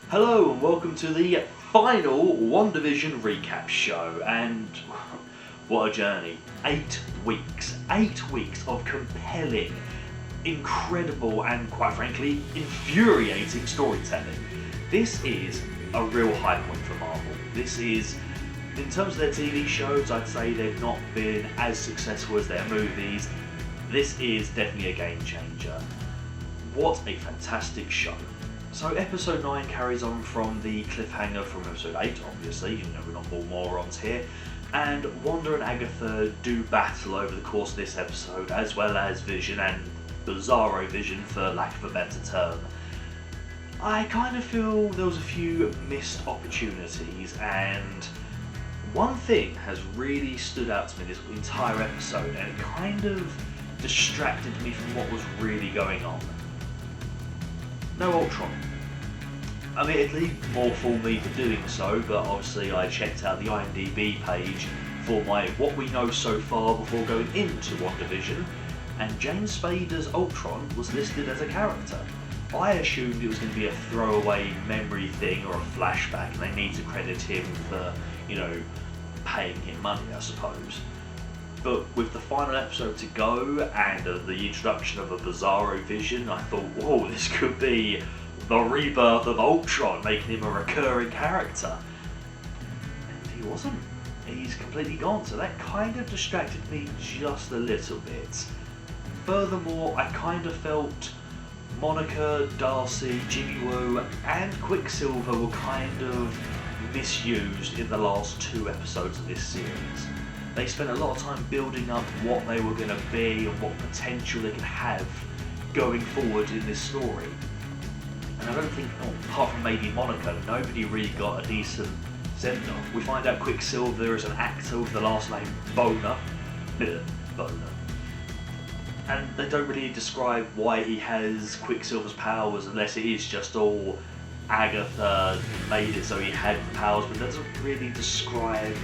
Hello and welcome to the final WandaVision recap show, and what a journey. 8 weeks. 8 weeks of compelling, incredible and quite frankly infuriating storytelling. This is a real high point for Marvel. This is, in terms of their TV shows, I'd say they've not been as successful as their movies. This is definitely a game changer. What a fantastic show. So episode 9 carries on from the cliffhanger from episode 8, obviously, we're not all morons here, and Wanda and Agatha do battle over the course of this episode, as well as Vision and Bizarro Vision, for lack of a better term. I kind of feel there was a few missed opportunities, and one thing has really stood out to me this entire episode, and it kind of distracted me from what was really going on. No Ultron. I mean, it'd leave more for me for doing so, but obviously I checked out the IMDb page for my what we know so far before going into WandaVision, and James Spader's Ultron was listed as a character. I assumed it was going to be a throwaway memory thing or a flashback, and they need to credit him for, paying him money, I suppose. But with the final episode to go and the introduction of a Bizarro Vision, I thought, whoa, this could be the rebirth of Ultron, making him a recurring character. And he wasn't. He's completely gone, so that kind of distracted me just a little bit. Furthermore, I kind of felt Monica, Darcy, Jimmy Woo and Quicksilver were kind of misused in the last 2 episodes of this series. They spent a lot of time building up what they were going to be and what potential they could have going forward in this story. And I don't think, apart from maybe Monica, nobody really got a decent send-off. We find out Quicksilver is an actor with the last name Boner. Boner. And they don't really describe why he has Quicksilver's powers, unless it is just all Agatha made it so he had the powers, but it doesn't really describe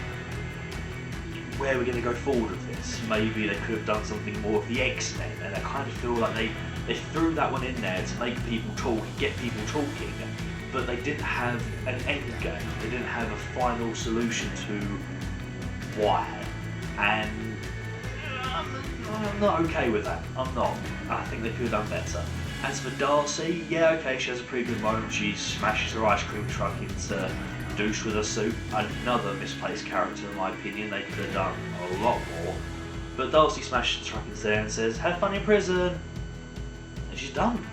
where we're going to go forward with this. Maybe they could have done something more with the X-Men, and I kind of feel like they threw that one in there to make people talk, get people talking, but they didn't have an end game. They didn't have a final solution to why, and I'm not okay with that. I'm not. I think they could have done better. As for Darcy, yeah, okay, she has a pretty good moment. She smashes her ice cream truck into douche with a suit. Another misplaced character in my opinion. They could have done a lot more. But Darcy smashes the truck into there and says, "Have fun in prison." And she's done.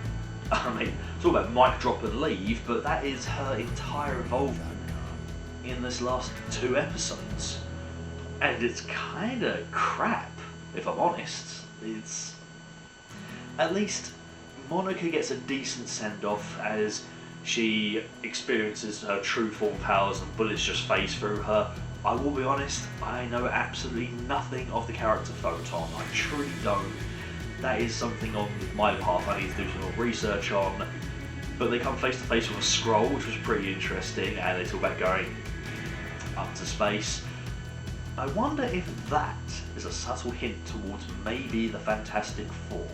I mean, it's all about mic drop and leave, but that is her entire involvement in this last 2 episodes. And it's kinda crap, if I'm honest. It's... At least Monica gets a decent send-off as she experiences her true form powers and bullets just phase through her. I will be honest, I know absolutely nothing of the character Photon. I truly don't. That is something on my path I need to do some more research on. But they come face to face with a Skrull, which was pretty interesting, and they talk about going up to space. I wonder if that is a subtle hint towards maybe the Fantastic Four.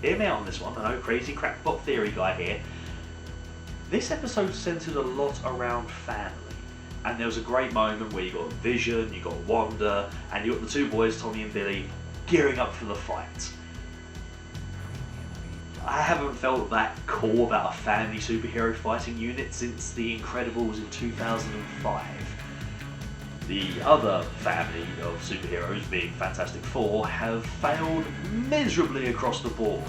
Hear me out on this one, I know, crazy crackpot theory guy here. This episode centered a lot around family, and there was a great moment where you got Vision, you got Wanda, and you got the 2 boys, Tommy and Billy, gearing up for the fight. I haven't felt that core about a family superhero fighting unit since The Incredibles in 2005. The other family of superheroes, being Fantastic Four, have failed miserably across the board.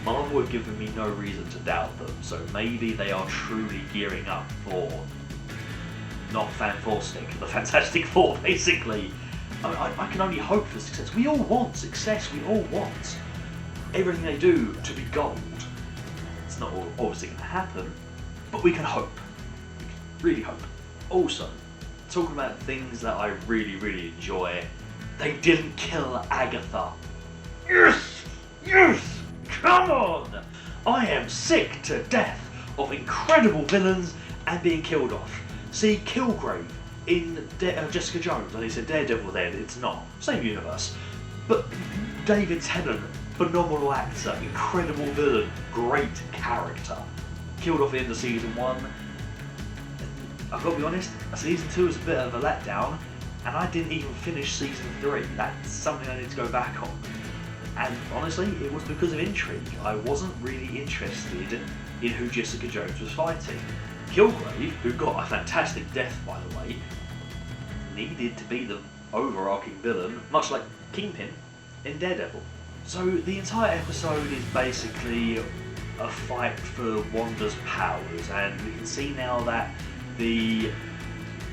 Marvel have given me no reason to doubt them, so maybe they are truly gearing up for not Fan Four Stick, the Fantastic Four, basically. I can only hope for success. We all want success, we all want everything they do to be gold. It's not obviously going to happen, but we can hope. We can really hope. Also, talking about things that I really enjoy, they didn't kill Agatha. Yes! Yes! Come on! I am sick to death of incredible villains and being killed off. See, Kilgrave in Jessica Jones, and he said Daredevil then, it's not. Same universe. But David Tennant, phenomenal actor, incredible villain, great character. killed off the end of season 1. I've got to be honest, season 2 was a bit of a letdown, and I didn't even finish season 3. That's something I need to go back on. And honestly, it was because of intrigue. I wasn't really interested in who Jessica Jones was fighting. Kilgrave, who got a fantastic death by the way, needed to be the overarching villain, much like Kingpin in Daredevil. So the entire episode is basically a fight for Wanda's powers, and we can see now that the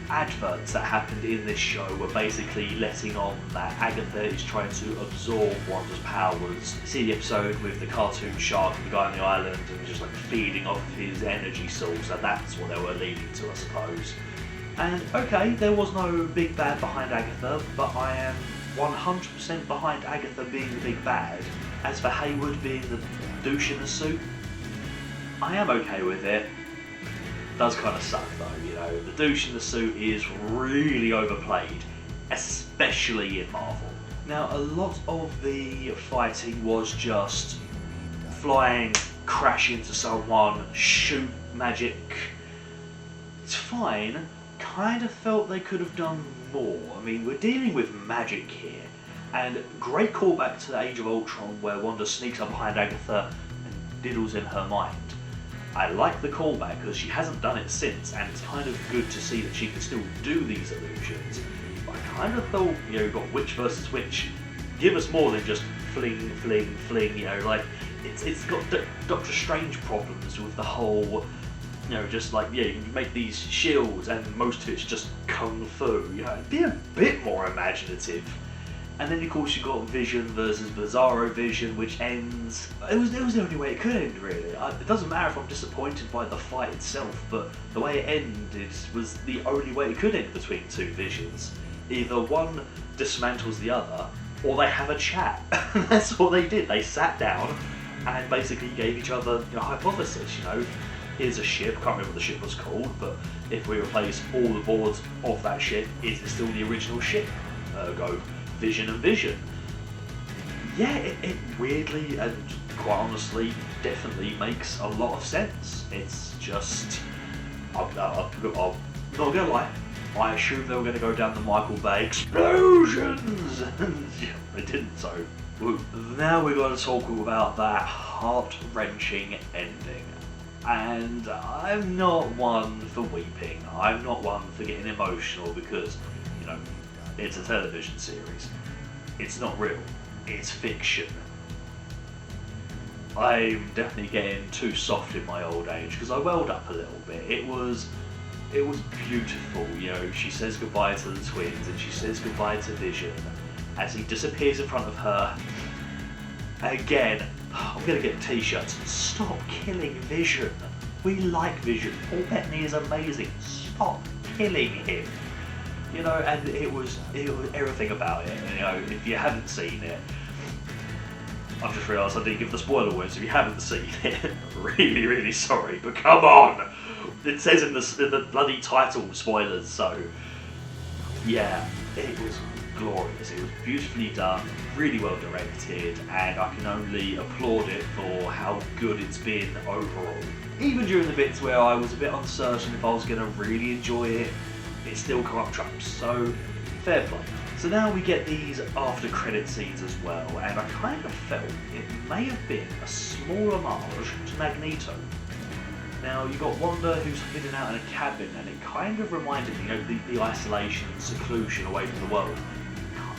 adverts that happened in this show were basically letting on that Agatha is trying to absorb Wanda's powers. See the episode with the cartoon shark and the guy on the island and just like feeding off his energy source, and that's what they were leading to, I suppose. And okay, there was no big bad behind Agatha, but I am 100% behind Agatha being the big bad. As for Hayward being the douche in the suit, I am okay with it. Does kind of suck though, you know. The douche in the suit is really overplayed, especially in Marvel. Now, a lot of the fighting was just flying, crash into someone, shoot magic. It's fine. Kind of felt they could have done more. I mean, we're dealing with magic here, and great callback to the Age of Ultron where Wanda sneaks up behind Agatha and diddles in her mind. I like the callback because she hasn't done it since, and it's kind of good to see that she can still do these illusions. But I kind of thought, you know, you've got witch versus witch. Give us more than just fling, fling, fling, you know, like, it's got Doctor Strange problems with the whole, you know, just like, yeah, you can make these shields and most of it's just kung fu, you know, be a bit more imaginative. And then of course you got Vision versus Bizarro Vision, which ends, it was the only way it could end really. It doesn't matter if I'm disappointed by the fight itself, but the way it ended was the only way it could end between two Visions. Either one dismantles the other, or they have a chat. That's what they did. They sat down and basically gave each other, you know, hypothesis, you know, here's a ship, can't remember what the ship was called, but if we replace all the boards of that ship, is it still the original ship? Ergo, Vision and Vision. Yeah, it weirdly and quite honestly definitely makes a lot of sense. It's just, I'm not gonna lie, I assumed they were going to go down the Michael Bay explosions, and yeah, they didn't, so woo. Now we've got to talk about that heart-wrenching ending. And I'm not one for weeping, I'm not one for getting emotional because, you know, it's a television series. It's not real, it's fiction. I'm definitely getting too soft in my old age because I welled up a little bit. It was beautiful, you know. She says goodbye to the twins and she says goodbye to Vision as he disappears in front of her. Again, I'm gonna get t-shirts. Stop killing Vision. We like Vision. Paul Bettany is amazing. Stop killing him. You know, and it was everything about it. You know, if you haven't seen it, I've just realised I didn't give the spoiler warnings. If you haven't seen it, really, really sorry, but come on! It says in the bloody title, spoilers, so yeah, it was glorious. It was beautifully done, really well directed, and I can only applaud it for how good it's been overall. Even during the bits where I was a bit uncertain if I was going to really enjoy it, it still come up trumps, so fair play. So now we get these after credit scenes as well, and I kind of felt it may have been a small homage to Magneto. Now you got Wanda who's hidden out in a cabin, and it kind of reminded me, you know, the isolation and seclusion away from the world.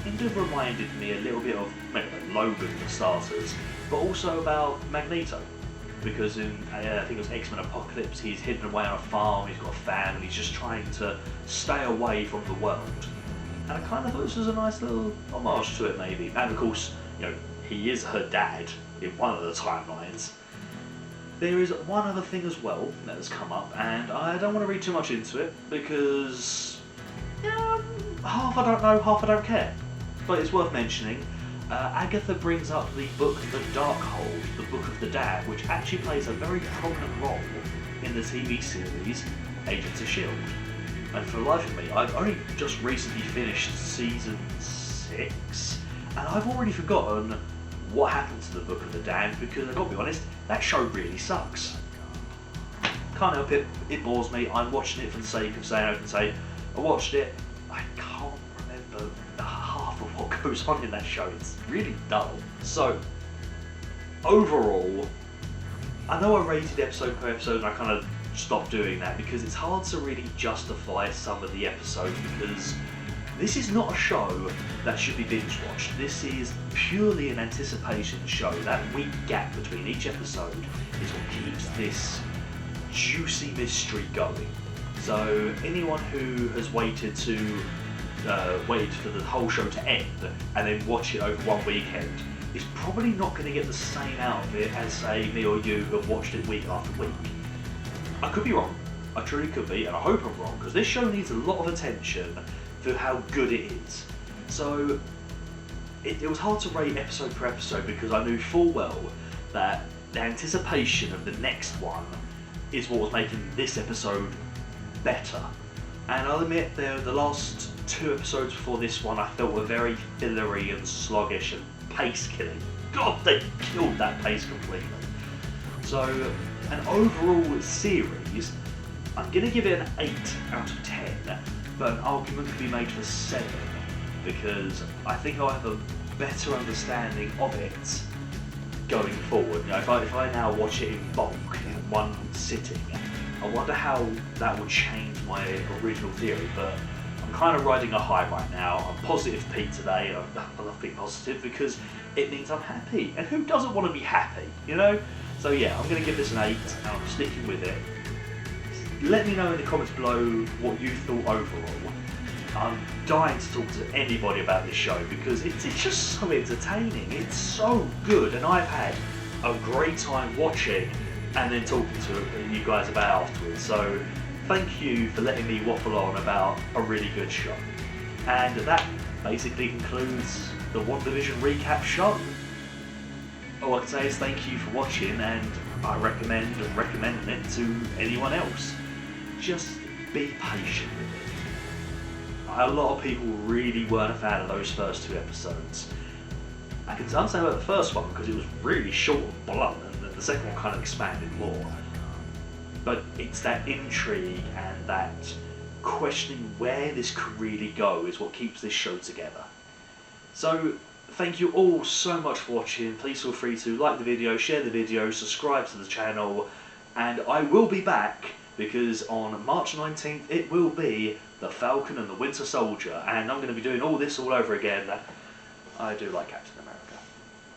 Kind of reminded me a little bit of maybe Logan for starters, but also about Magneto. Because in, I think it was X-Men Apocalypse, he's hidden away on a farm, he's got a family, he's just trying to stay away from the world. And I kind of thought this was a nice little homage to it maybe. And of course, you know, he is her dad in one of the timelines. There is one other thing as well that has come up, and I don't want to read too much into it because, yeah, half I don't know, half I don't care. But it's worth mentioning. Agatha brings up the book The Darkhold, the Book of the Dad, which actually plays a very prominent role in the TV series Agents of S.H.I.E.L.D. And for the life of me, I've only just recently finished season 6, and I've already forgotten what happened to the Book of the Dad because I've got to be honest, that show really sucks. Can't help it, it bores me. I'm watching it for the sake of saying I can say, I watched it, I can't remember half of what goes on in that show. It's really dull. So, overall, I know I rated episode per episode and I kind of stopped doing that because it's hard to really justify some of the episodes because this is not a show that should be binge watched. This is purely an anticipation show. That week gap between each episode is what keeps this juicy mystery going. So anyone who has waited for the whole show to end and then watch it over one weekend is probably not going to get the same out of it as, say, me or you who have watched it week after week. I could be wrong, I truly could be, and I hope I'm wrong, because this show needs a lot of attention for how good it is. So it was hard to rate episode per episode because I knew full well that the anticipation of the next one is what was making this episode better. And I'll admit the last 2 episodes before this one I felt were very fillery and sluggish and pace killing. God, they killed that pace completely. So, an overall series, I'm going to give it an 8 out of 10, but an argument could be made for 7 because I think I'll have a better understanding of it going forward. You know, if I now watch it in bulk in one sitting, I wonder how that would change my original theory, but I'm kind of riding a high right now. I'm positive Pete today. I love being positive because it means I'm happy, and who doesn't want to be happy, you know? So yeah, I'm going to give this an 8 and I'm sticking with it. Let me know in the comments below what you thought overall. I'm dying to talk to anybody about this show because it's just so entertaining. It's so good, and I've had a great time watching and then talking to you guys about it afterwards. So thank you for letting me waffle on about a really good show. And that basically concludes the WandaVision recap show. All I can say is thank you for watching, and I recommend it to anyone else. Just be patient with it. A lot of people really weren't a fan of those first 2 episodes. I can understand about the first one because it was really short and blunt, and the second one kind of expanded more. But it's that intrigue and that questioning where this could really go is what keeps this show together. So thank you all so much for watching. Please feel free to like the video, share the video, subscribe to the channel, and I will be back because on March 19th it will be The Falcon and the Winter Soldier, and I'm going to be doing all this all over again. I do like Captain America.